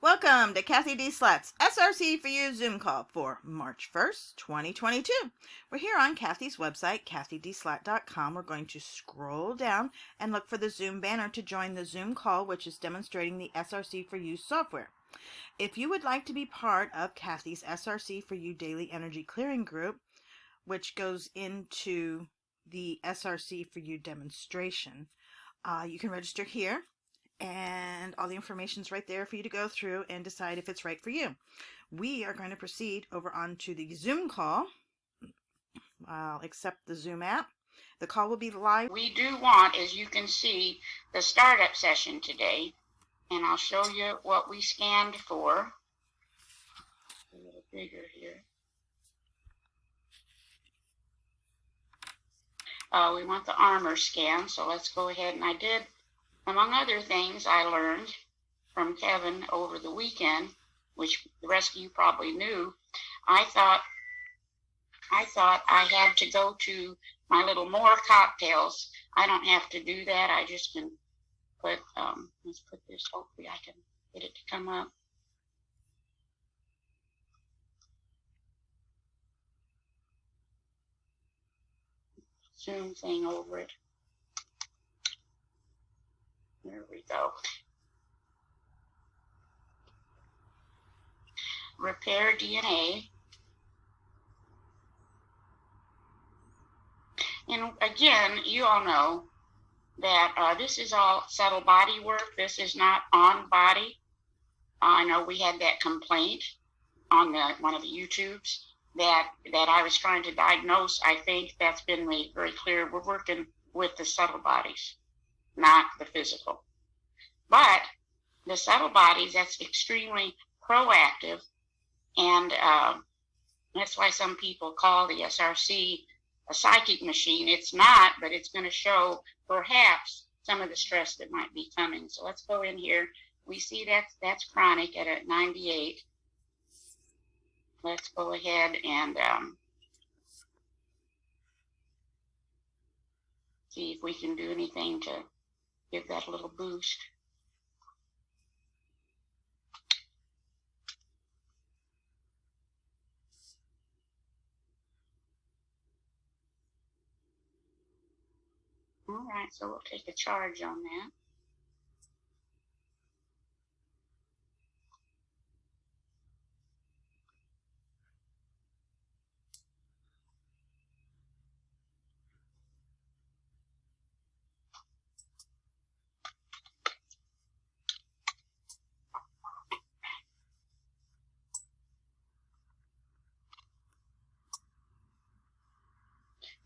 Welcome to CathyDSlaught's SRC4u Zoom call for March 1st, 2022. We're here on Cathy's website, CathyDSlaght.com. We're going to scroll down and look for the Zoom banner to join the Zoom call, which is demonstrating the SRC4u software. If you would like to be part of Cathy's SRC4u Daily Energy Clearing Group, which goes into the SRC4u demonstration, you can register here. And all the information is right there for you to go through and decide if it's right for you. We are going to proceed over onto the Zoom call. I'll accept the Zoom app. The call will be live. We do want, as you can see, the startup session today, and I'll show you what we scanned for. A little bigger here. We want the armor scan, so let's go ahead, and I did. Among other things, I learned from Kevin over the weekend, which the rest of you probably knew. I thought I had to go to my little more cocktails. I don't have to do that. I just can put, let's put this, hopefully I can get it to come up. Zoom thing over it. There we go. Repair DNA. And again, you all know that this is all subtle body work. This is not on body. I know we had that complaint on one of the YouTubes that I was trying to diagnose. I think that's been made very clear. We're working with the subtle bodies, not the physical. But the subtle bodies, that's extremely proactive, and that's why some people call the SRC a psychic machine. It's not, but it's going to show perhaps some of the stress that might be coming. So let's go in here. We see that's chronic at a 98. Let's go ahead and see if we can do anything to give that a little boost. All right, so we'll take a charge on that.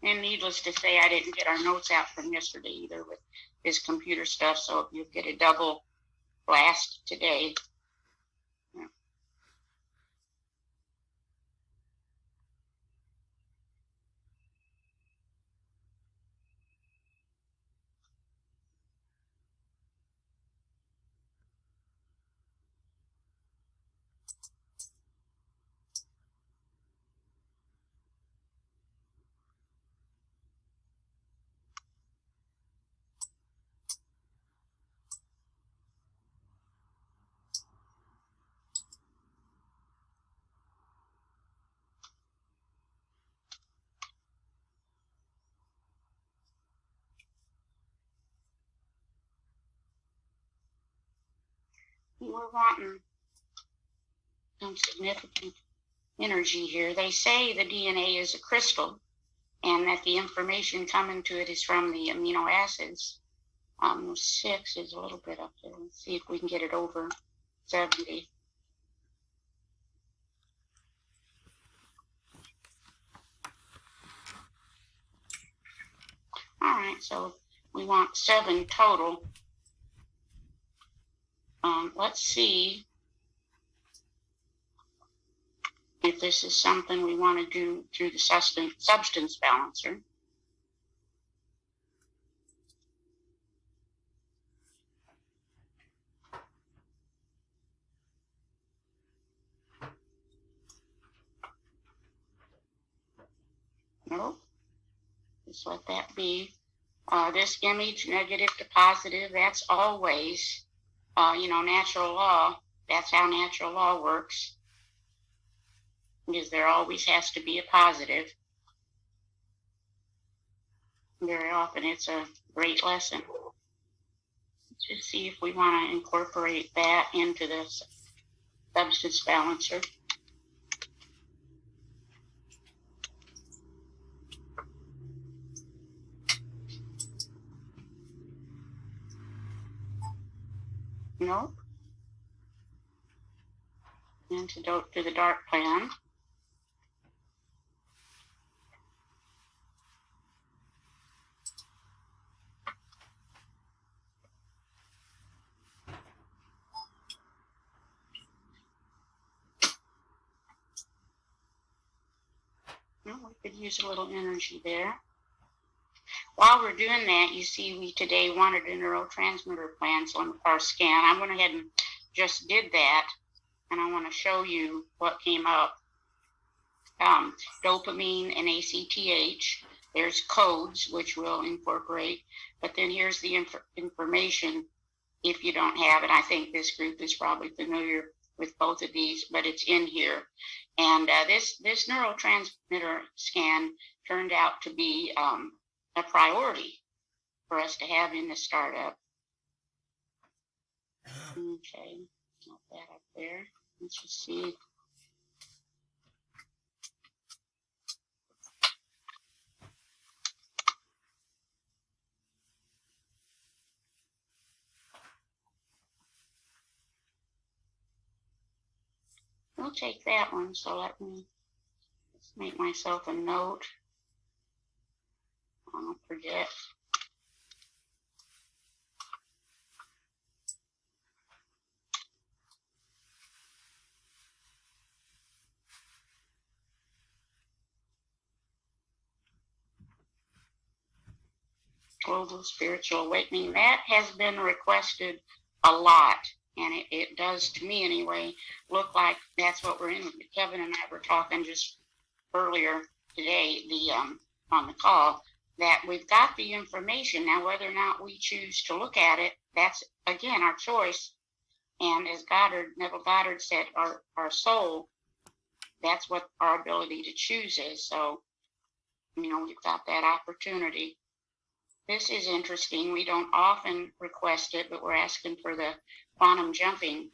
And needless to say, I didn't get our notes out from yesterday either with his computer stuff, so you'll get a double blast today. Yeah. We're wanting some significant energy here. They say the DNA is a crystal and that the information coming to it is from the amino acids. 6 is a little bit up there. Let's see if we can get it over 70. All right, so we want 7 total. Let's see if this is something we want to do through the substance balancer. Nope. Just let that be. This image, negative to positive, that's always, natural law. That's how natural law works, because there always has to be a positive. Very often it's a great lesson. Let's just see if we want to incorporate that into this substance balancer. Nope. Antidote to the dark plan. Well, we could use a little energy there. While we're doing that, you see we today wanted a neurotransmitter plan, so on our scan, I went ahead and just did that, and I want to show you what came up. Dopamine and ACTH. There's codes, which we'll incorporate, but then here's the information if you don't have it. I think this group is probably familiar with both of these, but it's in here. And this neurotransmitter scan turned out to be a priority for us to have in the startup. Okay, not that up there. Let's just see. We'll take that one, so let me just make myself a note. I don't forget. Global Spiritual Awakening. That has been requested a lot, and it does, to me anyway, look like that's what we're in. Kevin and I were talking just earlier today, on the call, that we've got the information. Now, whether or not we choose to look at it, that's, again, our choice. And as Neville Goddard said, our soul, that's what our ability to choose is. So, we've got that opportunity. This is interesting. We don't often request it, but we're asking for the quantum jumping.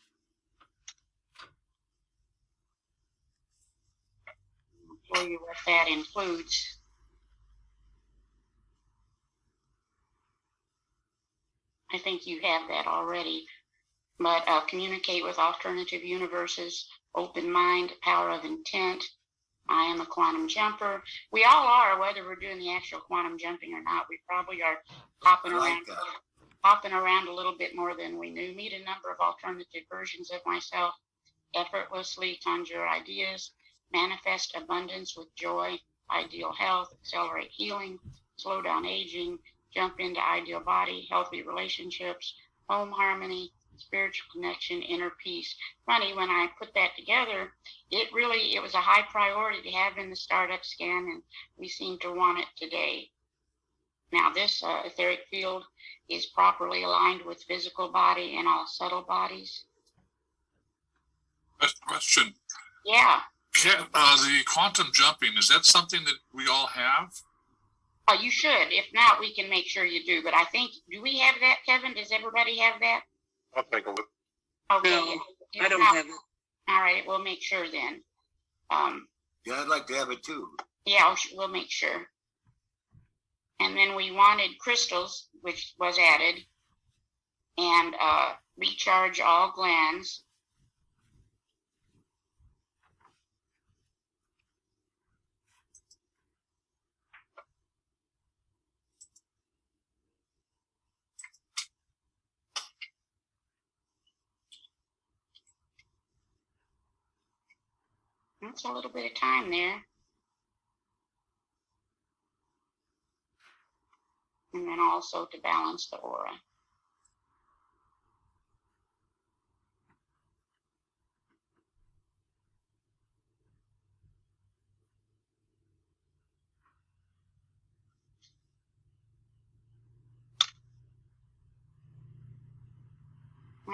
I'll show you what that includes. I think you have that already. But communicate with alternative universes, open mind, power of intent. I am a quantum jumper. We all are, whether we're doing the actual quantum jumping or not. We probably are hopping around a little bit more than we knew. Meet a number of alternative versions of myself. Effortlessly conjure ideas. Manifest abundance with joy. Ideal health. Accelerate healing. Slow down aging. Jump into ideal body. Healthy relationships. Home harmony. Spiritual connection, inner peace. Funny, when I put that together, it was a high priority to have in the startup scan, and we seem to want it today. Now, this etheric field is properly aligned with physical body and all subtle bodies. Question. Yeah. The quantum jumping, is that something that we all have? You should. If not, we can make sure you do. But I think, do we have that, Kevin? Does everybody have that? I'll take a look. Okay. No, I don't have it. All right, we'll make sure then. Yeah, I'd like to have it too. Yeah, we'll make sure. And then we wanted crystals, which was added, and recharge all glands. That's a little bit of time there. And then also to balance the aura.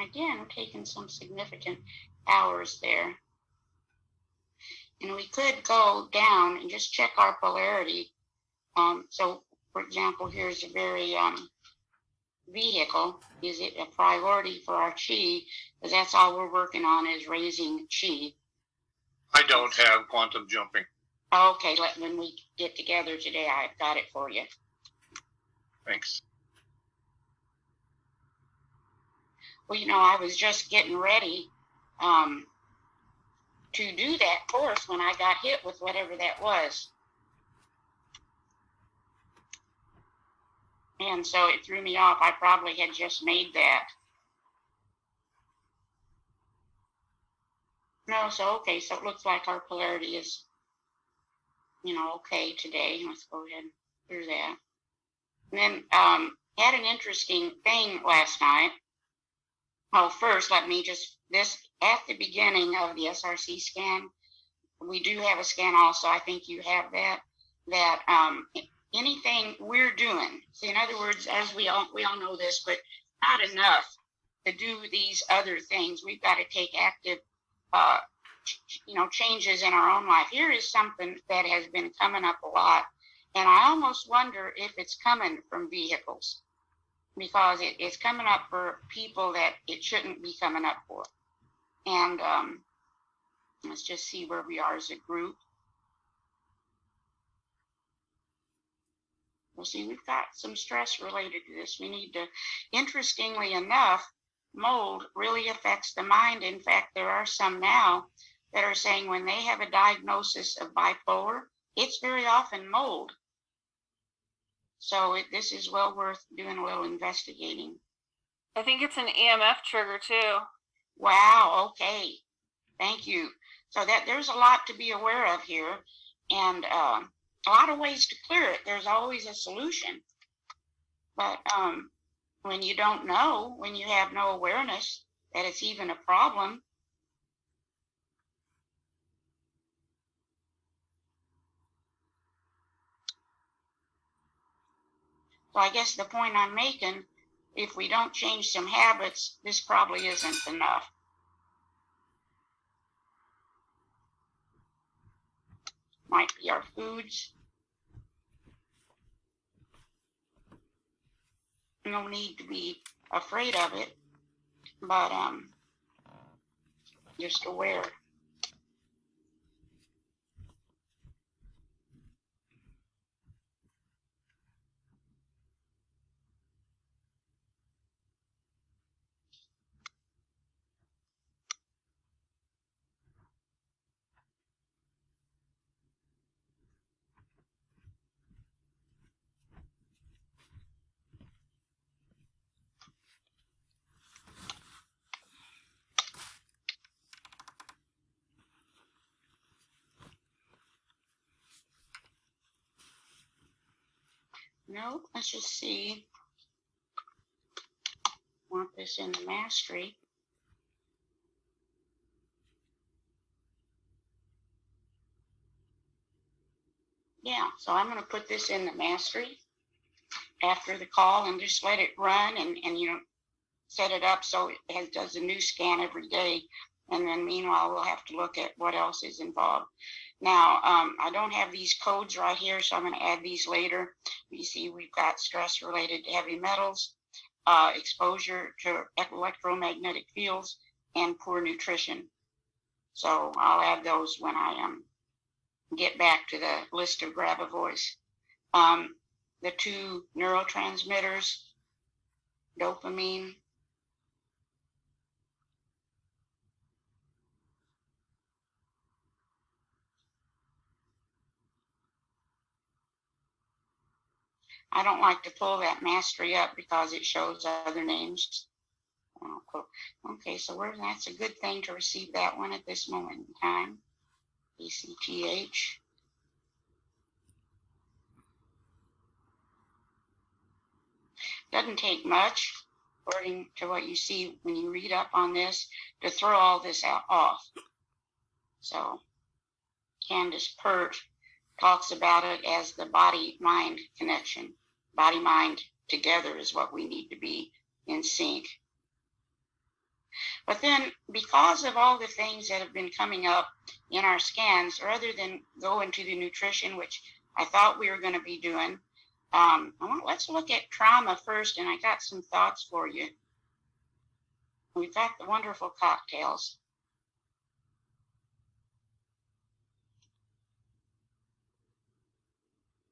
Again, we're taking some significant hours there. And we could go down and just check our polarity. So, for example, here's a very vehicle. Is it a priority for our chi? Because that's all we're working on is raising chi. I don't have quantum jumping. Okay, when we get together today, I've got it for you. Thanks. Well, I was just getting ready to do that course when I got hit with whatever that was. And so it threw me off. I probably had just made that. No, so okay, so it looks like our polarity is, okay today. Let's go ahead and do that. And then had an interesting thing last night. Well, first, let me just, at the beginning of the SRC scan, we do have a scan also. I think you have that anything we're doing. So in other words, as we all know this, but not enough to do these other things. We've got to take active, changes in our own life. Here is something that has been coming up a lot. And I almost wonder if it's coming from vehicles, because it's coming up for people that it shouldn't be coming up for. And let's just see where we are as a group. Well, see, we've got some stress related to this. We need to, interestingly enough, mold really affects the mind. In fact, there are some now that are saying when they have a diagnosis of bipolar, it's very often mold. So this is well worth doing a little investigating. I think it's an EMF trigger too. Wow, okay. Thank you. So there's a lot to be aware of here, and a lot of ways to clear it. There's always a solution. But when you don't know, when you have no awareness that it's even a problem, so I guess the point I'm making, if we don't change some habits, this probably isn't enough. Might be our foods. No need to be afraid of it, but just aware. No, let's just see. Want this in the mastery. Yeah, so I'm going to put this in the mastery after the call and just let it run and set it up so it does a new scan every day. And then meanwhile, we'll have to look at what else is involved. Now, I don't have these codes right here, so I'm going to add these later. You see, we've got stress related to heavy metals, exposure to electromagnetic fields, and poor nutrition. So I'll add those when I get back to the list of grab a voice. The two neurotransmitters, dopamine, I don't like to pull that mastery up because it shows other names. Okay, so that's a good thing to receive that one at this moment in time. ECTH. Doesn't take much, according to what you see when you read up on this, to throw all this off. So Candace Pert talks about it as the body-mind connection. Body-mind together is what we need to be in sync. But then, because of all the things that have been coming up in our scans, rather than go into the nutrition, which I thought we were going to be doing, let's look at trauma first, and I got some thoughts for you. We've got the wonderful cocktails.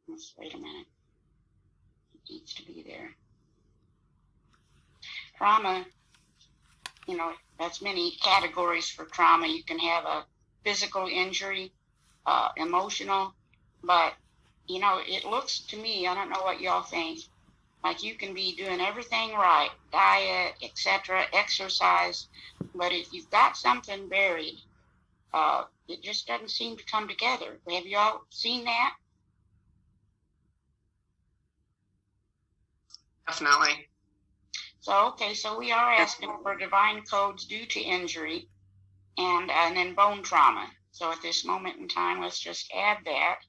Let's wait a minute. It needs to be there. Trauma, that's many categories for trauma. You can have a physical injury, emotional, but, it looks to me, I don't know what y'all think, like you can be doing everything right, diet, etc., exercise, but if you've got something buried, it just doesn't seem to come together. Have y'all seen that? Definitely. So we are asking for divine codes due to injury and then bone trauma. So at this moment in time, let's just add that.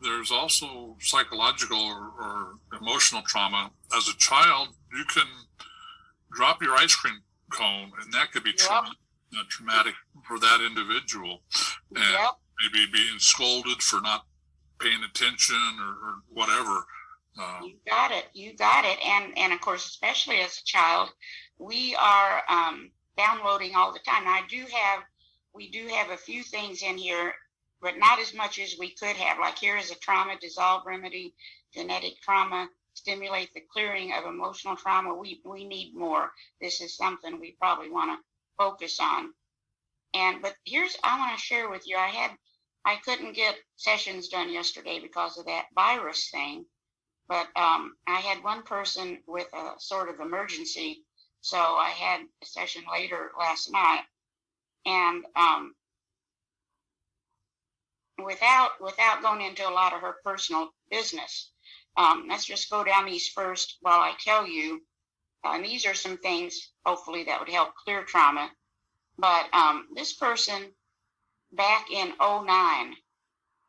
There's also psychological or emotional trauma. As a child, you can drop your ice cream cone, and that could be traumatic for that individual. And maybe being scolded for not paying attention or whatever. You got it. And of course, especially as a child, we are downloading all the time. Now, we do have a few things in here, but not as much as we could have. Like here is a trauma dissolve remedy, genetic trauma, stimulate the clearing of emotional trauma. We need more. This is something we probably want to focus on. But I want to share with you, I couldn't get sessions done yesterday because of that virus thing, but I had one person with a sort of emergency, so I had a session later last night, and without going into a lot of her personal business, let's just go down these first while I tell you. And these are some things, hopefully, that would help clear trauma. But this person back in 2009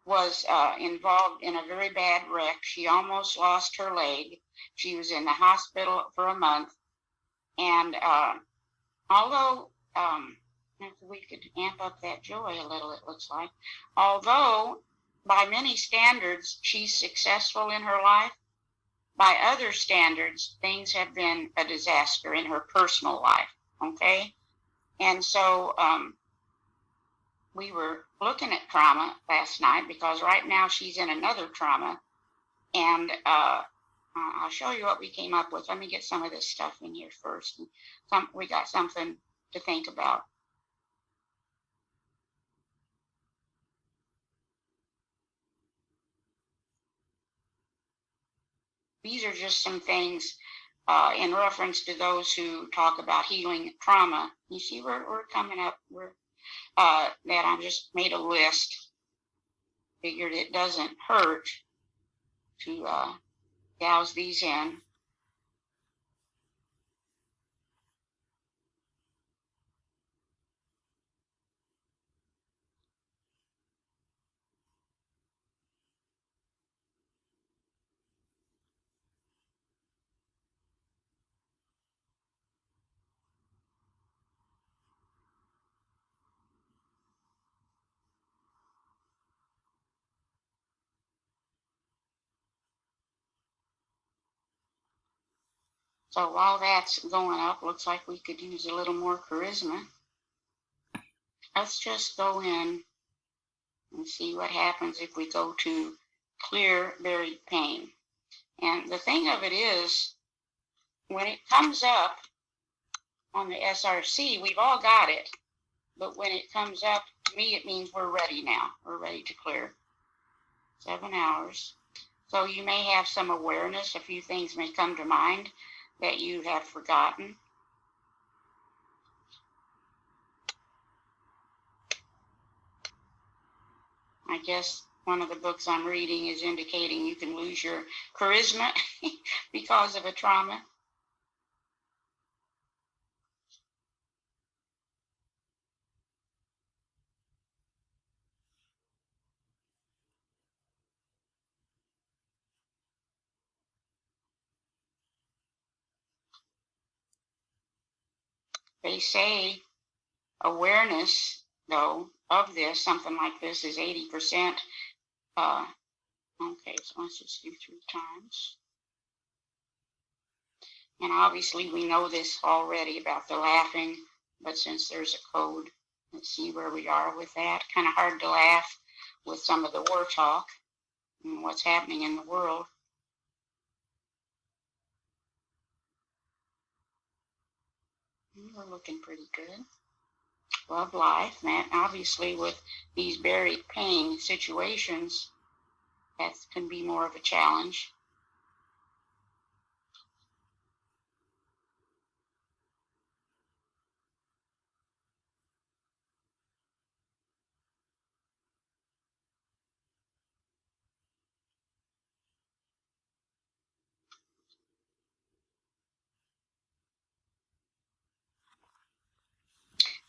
was involved in a very bad wreck. She almost lost her leg. She was in the hospital for a month. And although if we could amp up that joy a little, it looks like. Although, by many standards, she's successful in her life, by other standards, things have been a disaster in her personal life, okay? And so we were looking at trauma last night because right now she's in another trauma. And I'll show you what we came up with. Let me get some of this stuff in here first. We got something to think about. These are just some things in reference to those who talk about healing trauma. You see, we're coming up. That I just made a list. Figured it doesn't hurt to douse these in. So while that's going up, looks like we could use a little more charisma. Let's just go in and see what happens if we go to clear buried pain. And the thing of it is, when it comes up on the SRC, we've all got it. But when it comes up, to me, it means we're ready now. We're ready to clear. 7 hours. So you may have some awareness. A few things may come to mind that you have forgotten. I guess one of the books I'm reading is indicating you can lose your charisma because of a trauma. they say awareness, though, of this, something like this, is 80%. Okay, so let's just do 3 times. And obviously we know this already about the laughing, but since there's a code, let's see where we are with that. Kind of hard to laugh with some of the war talk and what's happening in the world. We're looking pretty good. Love life, and that obviously with these buried pain situations, that can be more of a challenge.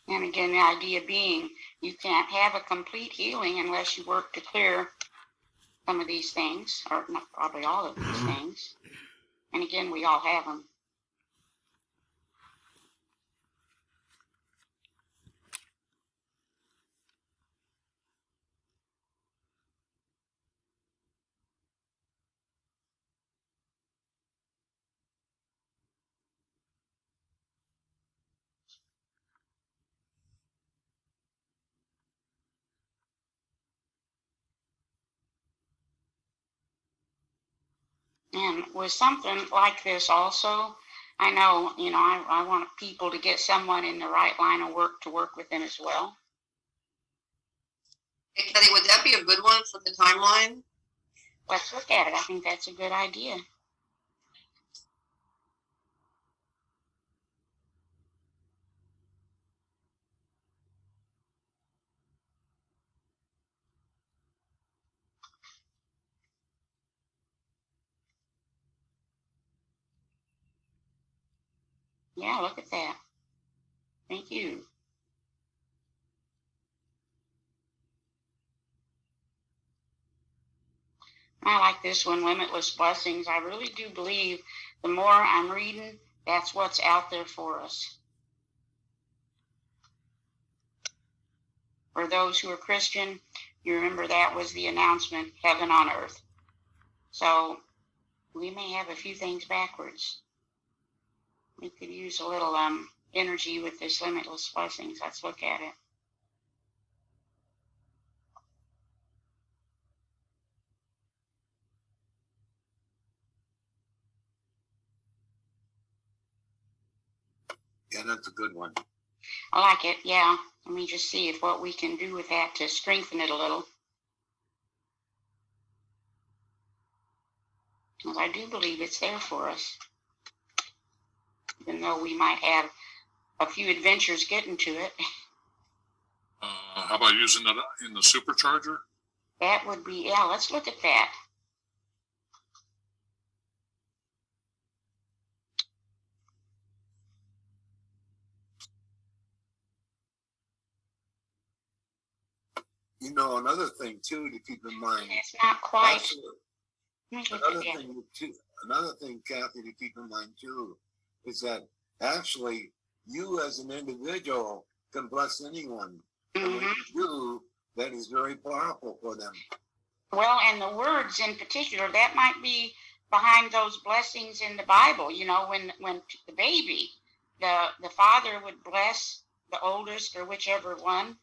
And again, the idea being you can't have a complete healing unless you work to clear some of these things, or not probably all of these things. And again, we all have them. And with something like this also, I know, I want people to get someone in the right line of work to work with them as well. Hey, Cathy, would that be a good one for the timeline? Let's look at it. I think that's a good idea. Yeah, look at that. Thank you. I like this one, Limitless Blessings. I really do believe the more I'm reading, that's what's out there for us. For those who are Christian, you remember that was the announcement, heaven on earth. So we may have a few things backwards. We could use a little energy with this Limitless Blessings. Let's look at it. Yeah, that's a good one. I like it, yeah. Let me just see what we can do with that to strengthen it a little. Because I do believe it's there for us. Even though we might have a few adventures getting to it. How about using it in the supercharger? That would be, yeah, let's look at that. Another thing too to keep in mind. It's not quite. Actually, another thing, Cathy, to keep in mind too, is that actually you as an individual can bless anyone. And when you do, that is very powerful for them. Well, and the words in particular, that might be behind those blessings in the Bible. When the baby, the father would bless the oldest or whichever one.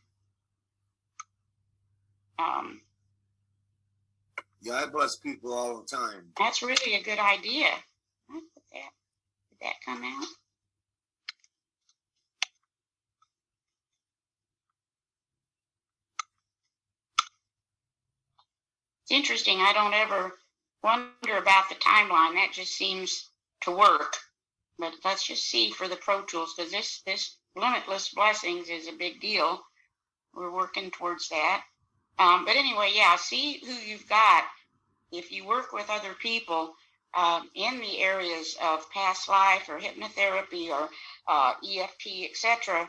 Yeah, I bless people all the time. That's really a good idea. Did that come out? It's interesting. I don't ever wonder about the timeline. That just seems to work. But let's just see for the Pro Tools, because this Limitless Blessings is a big deal. We're working towards that. But anyway, yeah, see who you've got. If you work with other people in the areas of past life or hypnotherapy or EFT, etc.,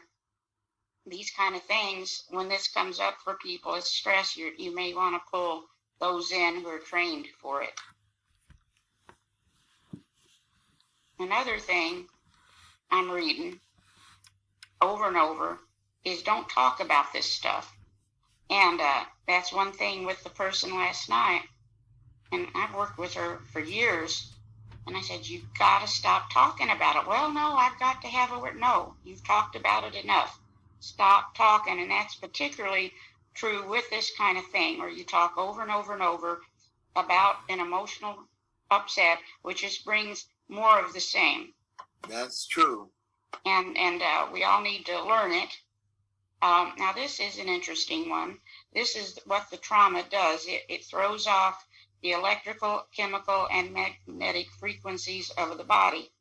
these kind of things, when this comes up for people as stress, you may want to pull those in who are trained for it. Another thing I'm reading over and over is don't talk about this stuff. And that's one thing with the person last night. And I've worked with her for years. And I said, you've got to stop talking about it. Well, no, I've got to have a word. No, you've talked about it enough. Stop talking. And that's particularly true with this kind of thing, where you talk over and over and over about an emotional upset, which just brings more of the same. That's true. And we all need to learn it. Now, this is an interesting one. This is what the trauma does. It throws off the electrical, chemical, and magnetic frequencies of the body.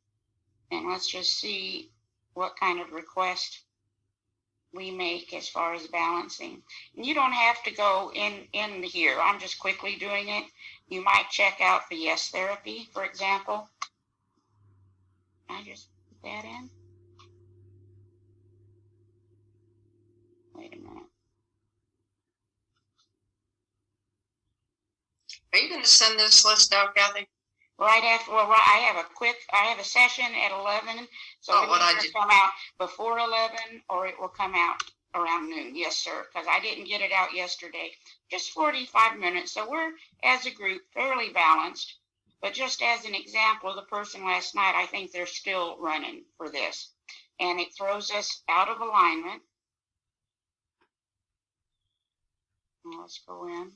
And let's just see what kind of request we make as far as balancing. And you don't have to go in here. I'm just quickly doing it. You might check out the Yes Therapy, for example. I just put that in. Wait a minute. Are you going to send this list out, Kathy? Right after, well, I have a session at 11, so it will either come out before 11 or it will come out around noon. Yes, sir, because I didn't get it out yesterday. Just 45 minutes, so we're, as a group, fairly balanced. But just as an example, the person last night, I think they're still running for this. And it throws us out of alignment. Now let's go in.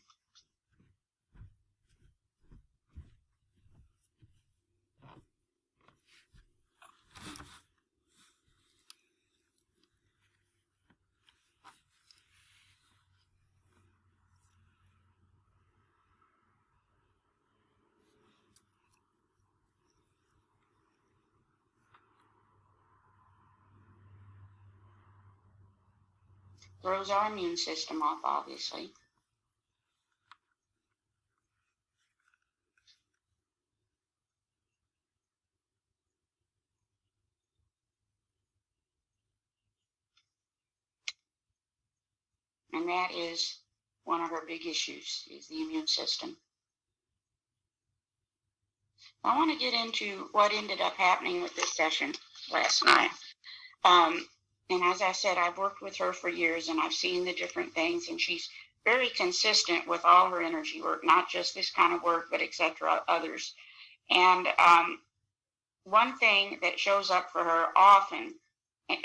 Throws our immune system off, obviously. And that is one of our big issues, is the immune system. I want to get into what ended up happening with this session last night. And as I said, I've worked with her for years, and I've seen the different things, and she's very consistent with all her energy work, not just this kind of work, but etc., others. And one thing that shows up for her often,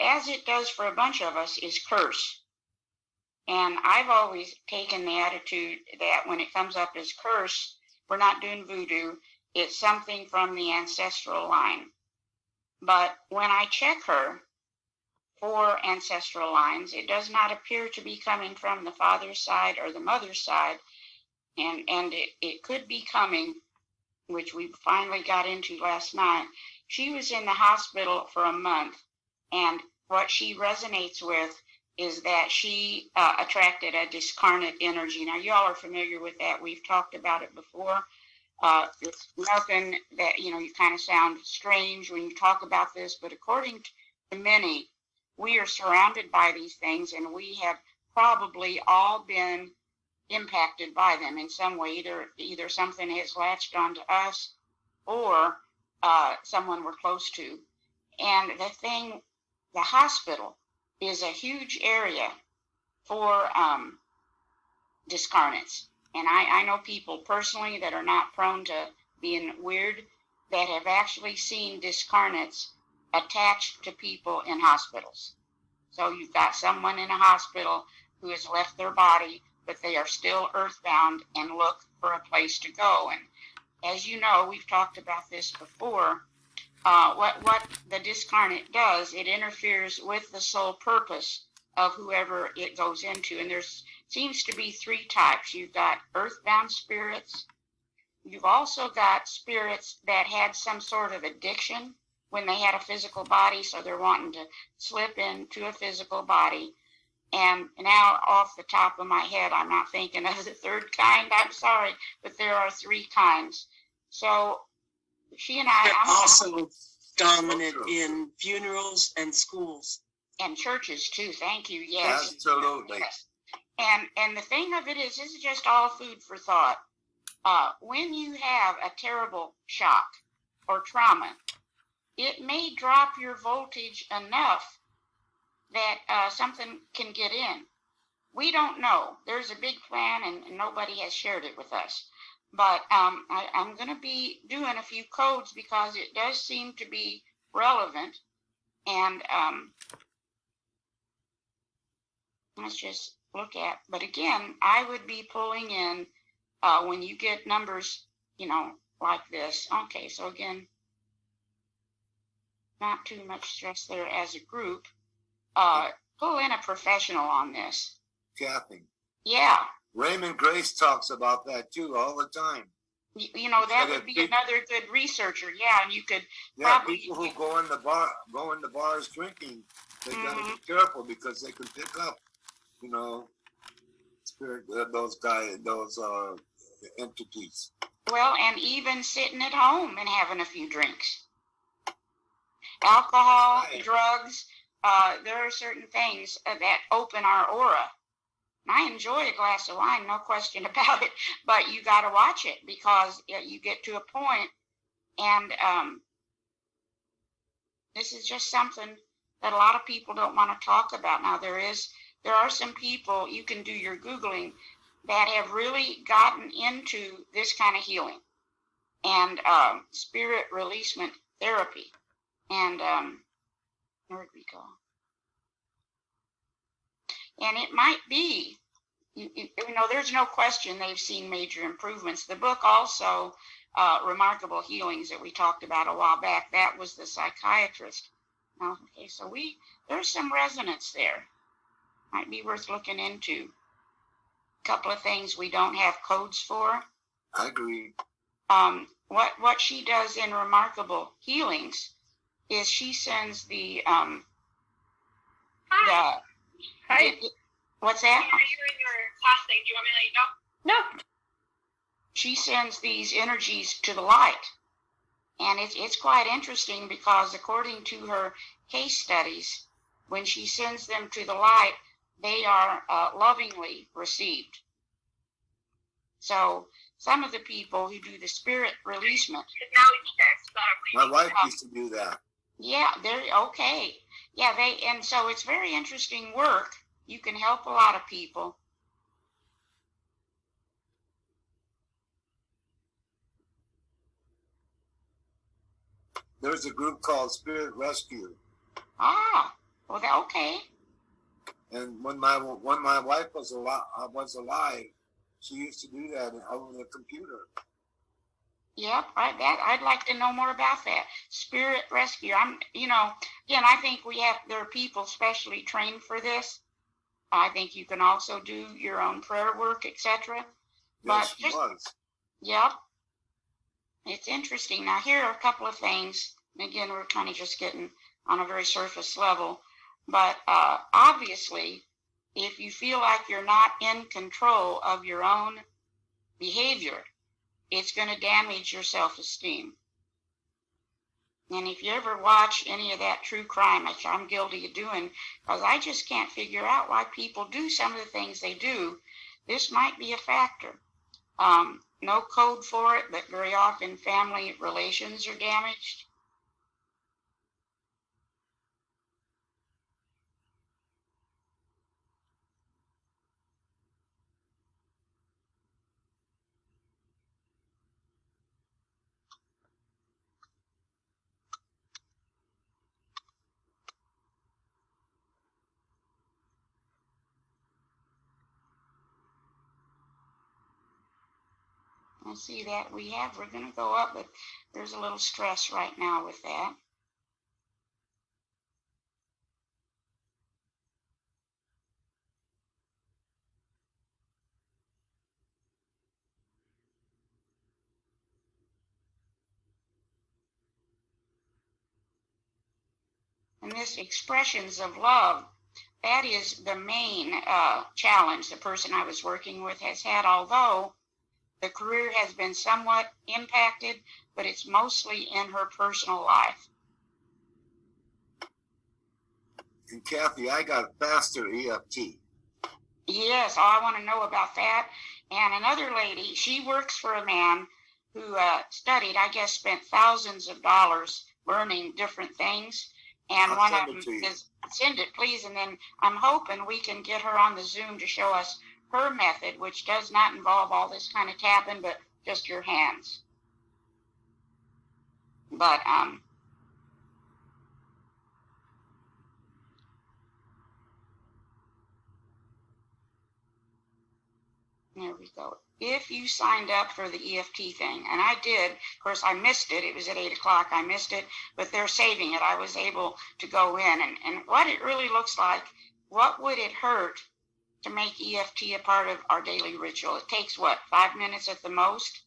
as it does for a bunch of us, is curse. And I've always taken the attitude that when it comes up as curse, we're not doing voodoo. It's something from the ancestral line. But when I check her for ancestral lines, it does not appear to be coming from the father's side or the mother's side. And it could be coming, which we finally got into last night. She was in the hospital for a month, and what she resonates with is that she attracted a discarnate energy. Now, y'all are familiar with that. We've talked about it before. It's nothing that, you kind of sound strange when you talk about this, but according to many, we are surrounded by these things, and we have probably all been impacted by them in some way. Either something has latched onto us or someone we're close to. And the hospital is a huge area for discarnates. And I know people personally that are not prone to being weird that have actually seen discarnates attached to people in hospitals. So you've got someone in a hospital who has left their body, but they are still earthbound and look for a place to go. And as you know, we've talked about this before. What the discarnate does, it interferes with the sole purpose of whoever it goes into. And there seems to be three types. You've got earthbound spirits. You've also got spirits that had some sort of addiction when they had a physical body, so they're wanting to slip into a physical body. And now, off the top of my head, I'm not thinking of the third kind. I'm sorry, but there are three kinds. So she and I... They're also dominant in funerals and schools. And churches, too. Thank you. Yes. Absolutely. Yes. And the thing of it is, this is just all food for thought. When you have a terrible shock or trauma, it may drop your voltage enough that something can get in. We don't know. There's a big plan, and nobody has shared it with us. But I'm going to be doing a few codes because it does seem to be relevant. And let's just look at. But again, I would be pulling in when you get numbers, like this. Okay, so again, not too much stress there as a group. Pull in a professional on this. Cathy. Yeah. Raymond Grace talks about that too all the time. That would be another good researcher. Yeah, and you could probably people who go in the bars drinking, they gotta be careful because they can pick up, spirit those entities. Well, and even sitting at home and having a few drinks. Alcohol, drugs, there are certain things that open our aura. I enjoy a glass of wine, no question about it, but you got to watch it because you get to a point, and this is just something that a lot of people don't want to talk about. Now, there are some people, you can do your Googling, that have really gotten into this kind of healing and spirit releasement therapy. And where'd we go? And it might be, there's no question they've seen major improvements. The book also, Remarkable Healings, that we talked about a while back, that was the psychiatrist. Okay, so there's some resonance there. Might be worth looking into. A couple of things we don't have codes for. I agree. What she does in Remarkable Healings is she sends the Hi. What's that? You're in your class thing. Do you want me to let you know? No. She sends these energies to the light. And it's quite interesting because according to her case studies, when she sends them to the light, they are lovingly received. So some of the people who do the spirit releasement. My wife used to do that. Yeah, they're okay. Yeah, and so it's very interesting work. You can help a lot of people. There's a group called Spirit Rescue. Ah, well, okay. And when my wife was alive, she used to do that over the computer. Yep, I'd like to know more about that. Spirit Rescue. Again, I think there are people specially trained for this. I think you can also do your own prayer work, etc. Yes, she was. Yep. It's interesting. Now, here are a couple of things. Again, we're kind of just getting on a very surface level. But obviously, if you feel like you're not in control of your own behavior, it's going to damage your self-esteem. And if you ever watch any of that true crime, which I'm guilty of doing, because I just can't figure out why people do some of the things they do, this might be a factor. No code for it, but very often family relations are damaged. I see that we're going to go up, but there's a little stress right now with that. And this expressions of love, that is the main challenge the person I was working with has had, although the career has been somewhat impacted, but it's mostly in her personal life. And Cathy, I got faster EFT. Yes, I want to know about that. And another lady, she works for a man who studied, I guess, spent thousands of dollars learning different things. And I'll one send of it to them you. is, send it please, and then I'm hoping we can get her on the Zoom to show us her method, which does not involve all this kind of tapping, but just your hands. But there we go. If you signed up for the EFT thing, and I did, of course I missed it. It was at 8 o'clock. I missed it, but they're saving it. I was able to go in, and what it really looks like, what would it hurt to make EFT a part of our daily ritual? It takes what, 5 minutes at the most?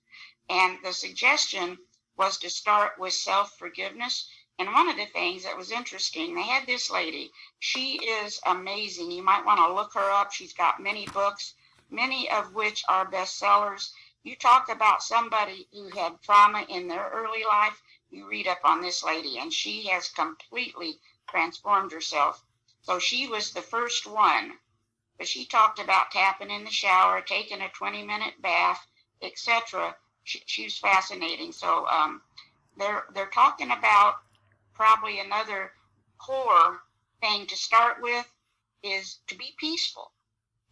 And the suggestion was to start with self-forgiveness. And one of the things that was interesting, they had this lady. She is amazing. You might want to look her up. She's got many books, many of which are bestsellers. You talk about somebody who had trauma in their early life, you read up on this lady, and she has completely transformed herself. So she was the first one, but she talked about tapping in the shower, taking a 20-minute bath, etc. She's fascinating. So they're talking about probably another core thing to start with is to be peaceful.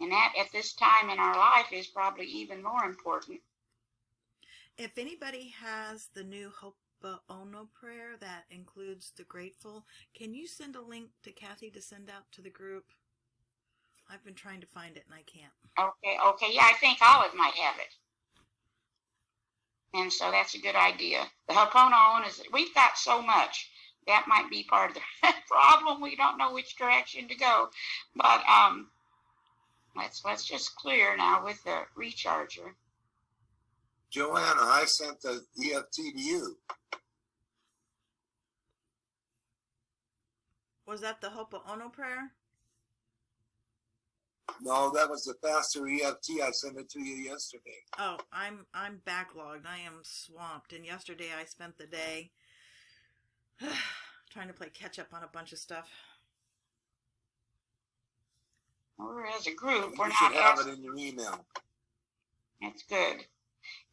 And that at this time in our life is probably even more important. If anybody has the new Ho'oponopono prayer that includes the grateful, can you send a link to Cathy to send out to the group? I've been trying to find it and I can't. Okay. Yeah, I think Olive might have it. And so that's a good idea. The Ho'oponopono is, we've got so much. That might be part of the problem. We don't know which direction to go. But let's just clear now with the recharger. Joanna, I sent the EFT to you. Was that the Ho'oponopono prayer? No, that was the faster EFT. I sent it to you yesterday. Oh, I'm backlogged. I am swamped. And yesterday I spent the day trying to play catch up on a bunch of stuff. We're as a group, You we're should not have it in your email. That's good.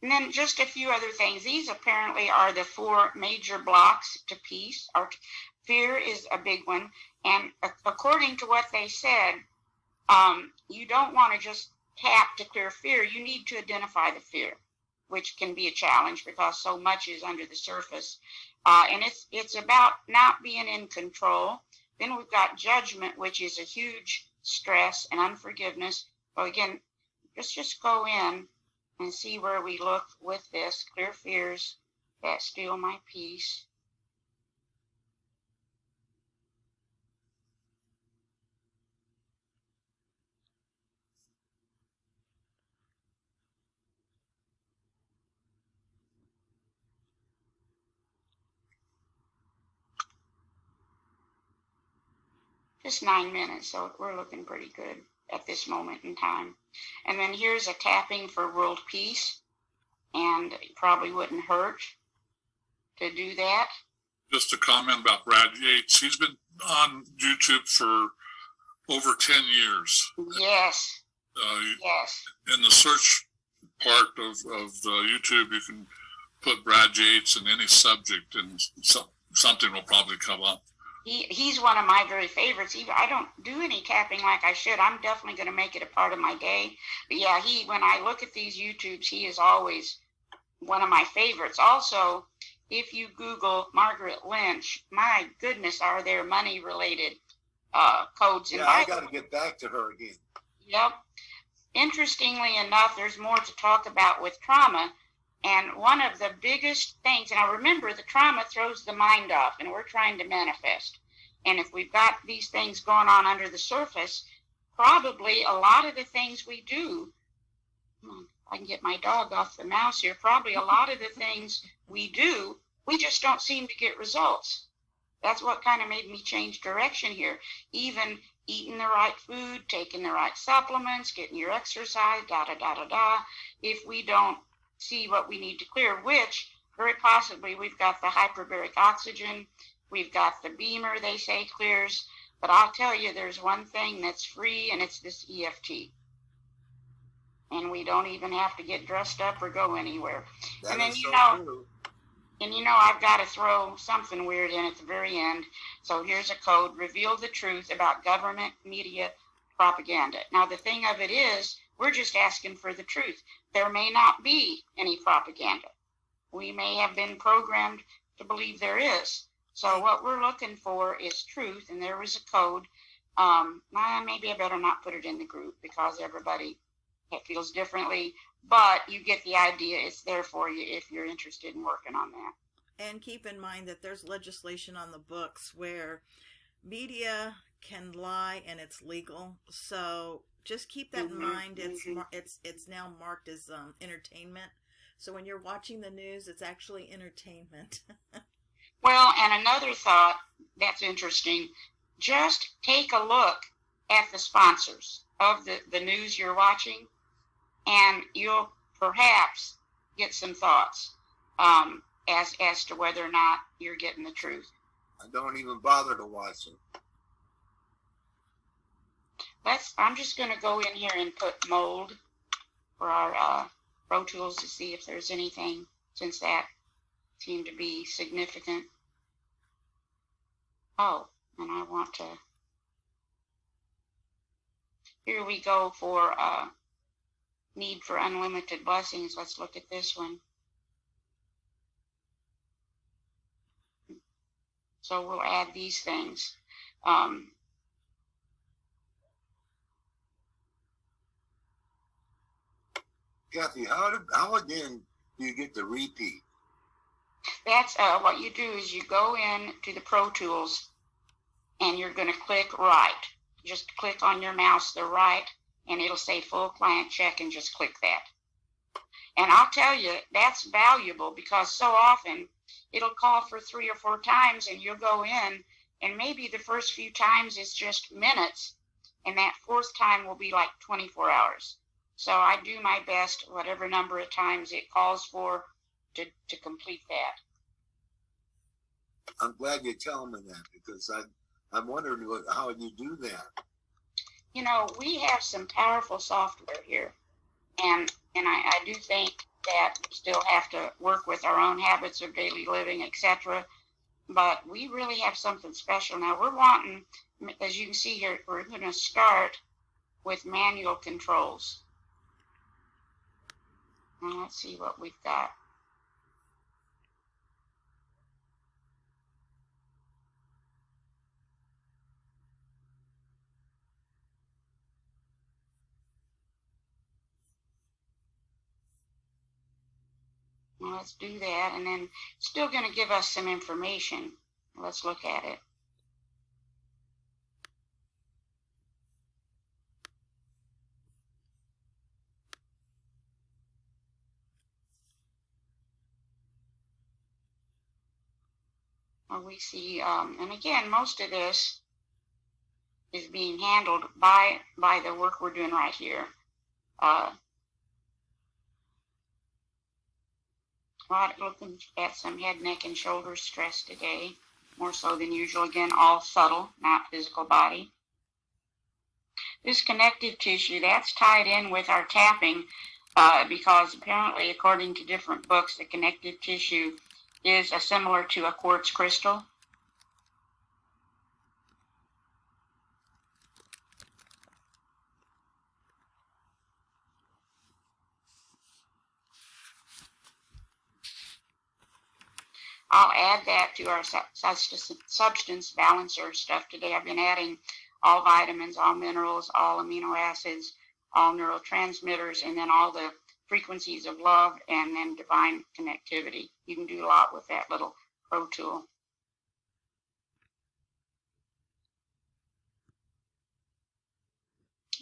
And then just a few other things. These apparently are the 4 major blocks to peace. Fear is a big one. And according to what they said, you don't want to just tap to clear fear. You need to identify the fear, which can be a challenge because so much is under the surface. And it's about not being in control. Then we've got judgment, which is a huge stress, and unforgiveness. So again, let's just go in and see where we look with this. Clear fears that steal my peace. Just 9 minutes, so we're looking pretty good at this moment in time. And then here's a tapping for world peace, and it probably wouldn't hurt to do that. Just a comment about Brad Yates. He's been on YouTube for over 10 years. Yes. Yes. In the search part of YouTube, you can put Brad Yates in any subject, and something will probably come up. He's one of my very favorites. I don't do any tapping like I should. I'm definitely going to make it a part of my day. But yeah, when I look at these YouTubes, he is always one of my favorites. Also, if you Google Margaret Lynch, my goodness, are there money-related codes? Yeah, I got to get back to her again. Yep. Interestingly enough, there's more to talk about with trauma. And one of the biggest things, and I remember the trauma throws the mind off, and we're trying to manifest. And if we've got these things going on under the surface, probably a lot of the things we do, I can get my dog off the mouse here, probably a lot of the things we do, we just don't seem to get results. That's what kind of made me change direction here. Even eating the right food, taking the right supplements, getting your exercise, if we don't see what we need to clear, which very possibly we've got the hyperbaric oxygen, we've got the beamer they say clears, but I'll tell you there's one thing that's free, and it's this EFT. And we don't even have to get dressed up or go anywhere. That and then is so true. And I've got to throw something weird in at the very end. So here's a code: reveal the truth about government media propaganda. Now, the thing of it is, we're just asking for the truth. There may not be any propaganda. We may have been programmed to believe there is. So what we're looking for is truth, and there was a code. Maybe I better not put it in the group because everybody feels differently, but you get the idea. It's there for you if you're interested in working on that. And keep in mind that there's legislation on the books where media can lie and it's legal. So just keep that in mind. It's now marked as entertainment. So when you're watching the news, it's actually entertainment. Well, and another thought that's interesting, just take a look at the sponsors of the news you're watching, and you'll perhaps get some thoughts as to whether or not you're getting the truth. I don't even bother to watch it. I'm just going to go in here and put mold for our Pro Tools to see if there's anything, since that seemed to be significant. Oh, and I want to, here we go for need for unlimited blessings. Let's look at this one. So we'll add these things. Cathy, how again do you get the repeat? That's what you do is you go in to the Pro Tools and you're going to click right. Just click on your mouse the right and it'll say full client check, and just click that. And I'll tell you, that's valuable because so often it'll call for 3 or 4 times and you'll go in and maybe the first few times is just minutes and that 4th time will be like 24 hours. So I do my best, whatever number of times it calls for, to complete that. I'm glad you're telling me that because I'm wondering how you do that. We have some powerful software here, and I do think that we still have to work with our own habits of daily living, etc. But we really have something special now. We're wanting, as you can see here, we're going to start with manual controls. And let's see what we've got. Well, let's do that, and then it's still going to give us some information. Let's look at it. We see, and again, most of this is being handled by the work we're doing right here. Looking at some head, neck, and shoulder stress today, more so than usual. Again, all subtle, not physical body. This connective tissue, that's tied in with our tapping because apparently, according to different books, the connective tissue is similar to a quartz crystal. I'll add that to our substance balancer stuff today. I've been adding all vitamins, all minerals, all amino acids, all neurotransmitters, and then all the frequencies of love, and then divine connectivity. You can do a lot with that little Pro Tool.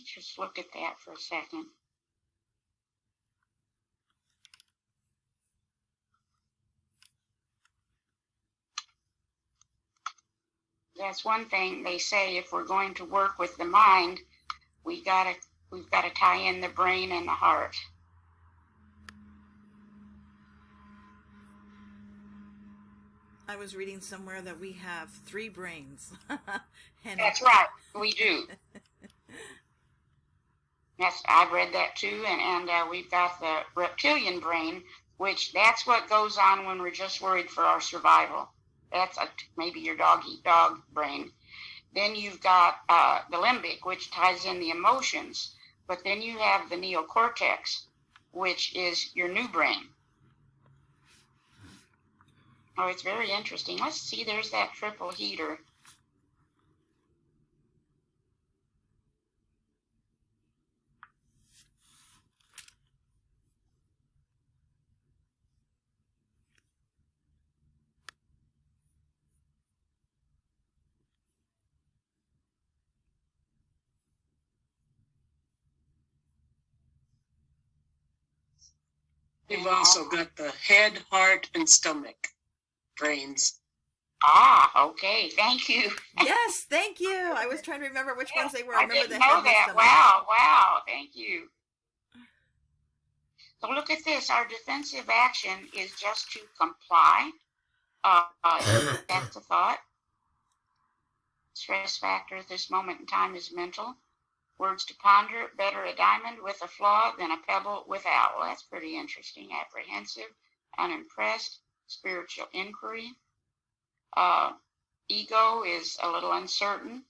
Just look at that for a second. That's one thing they say, if we're going to work with the mind, we've got to tie in the brain and the heart. I was reading somewhere that we have 3 brains. That's right, we do. I've read that too, and we've got the reptilian brain, which that's what goes on when we're just worried for our survival. That's maybe your dog eat dog brain. Then you've got the limbic, which ties in the emotions. But then you have the neocortex, which is your new brain. Oh, it's very interesting. Let's see, there's that triple heater. We've also got the head, heart, and stomach brains. Ah, okay. Thank you. Yes, thank you. I was trying to remember which ones they were. I remember didn't the head know and the that. stomach. Wow. Thank you. So look at this. Our defensive action is just to comply. That's a thought. Stress factor at this moment in time is mental. Words to ponder, better a diamond with a flaw than a pebble without. Well, that's pretty interesting. Apprehensive, unimpressed, spiritual inquiry. Ego is a little uncertain,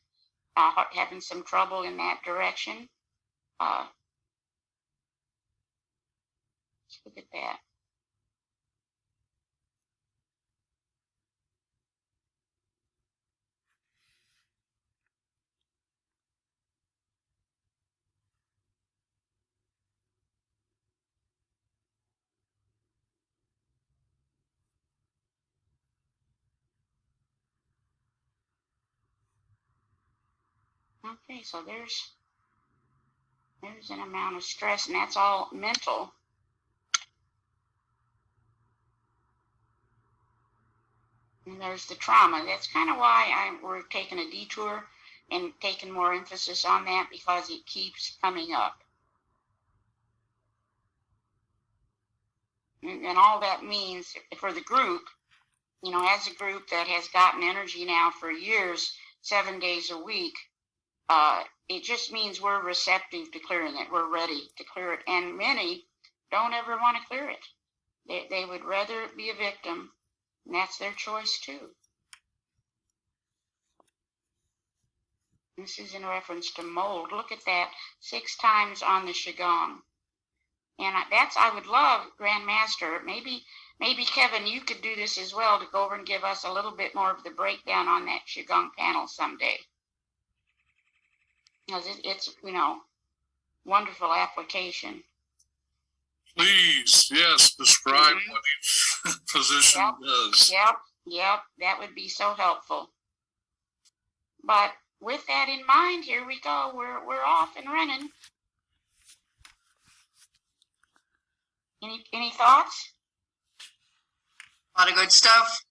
having some trouble in that direction. Let's look at that. Okay, so there's an amount of stress, and that's all mental. And there's the trauma. That's kind of why we're taking a detour and taking more emphasis on that, because it keeps coming up. And all that means for the group, as a group that has gotten energy now for years, 7 days a week, it just means we're receptive to clearing it. We're ready to clear it. And many don't ever want to clear it. They would rather be a victim, and that's their choice too. This is in reference to mold. Look at that, 6 times on the QiGong. And I would love, Grandmaster, maybe Kevin, you could do this as well, to go over and give us a little bit more of the breakdown on that QiGong panel someday. Because it's wonderful application. Please, yes, describe what each position does. Yep, that would be so helpful. But with that in mind, here we go. We're off and running. Any thoughts? A lot of good stuff.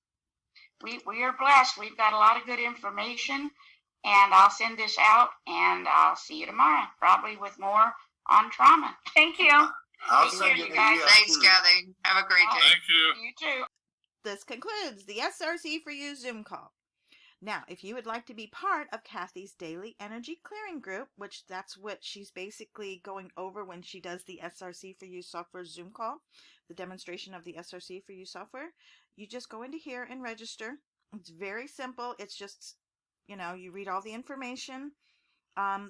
We are blessed. We've got a lot of good information, and I'll send this out, and I'll see you tomorrow, probably with more on trauma. Thank you. I'll Take send care, you you the guys. Thanks, Cathy. Have a great day. Thank you. You too. This concludes the SRC4u Zoom call. Now, if you would like to be part of Cathy's daily energy clearing group, which that's what she's basically going over when she does the SRC4u software Zoom call, the demonstration of the SRC4u software, you just go into here and register. It's very simple. It's just, you read all the information.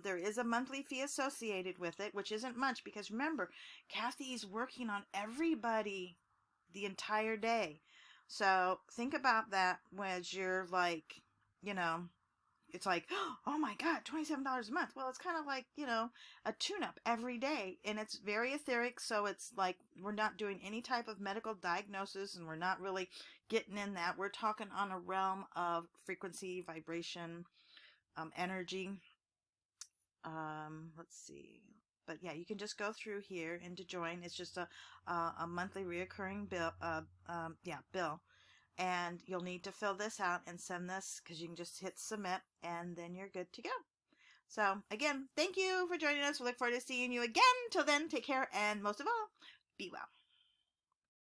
There is a monthly fee associated with it, which isn't much, because remember, Cathy's working on everybody the entire day. So think about that when you're like, it's like, oh my God, $27 a month. Well, it's kind of like, a tune-up every day, and it's very etheric. So it's like, we're not doing any type of medical diagnosis, and we're not really getting in that. We're talking on a realm of frequency, vibration, energy. Let's see. But yeah, you can just go through here and to join. It's just a monthly reoccurring bill. Bill. And you'll need to fill this out and send this, because you can just hit submit, and then you're good to go. So again, thank you for joining us. We look forward to seeing you again. Till then, take care, and most of all, be well.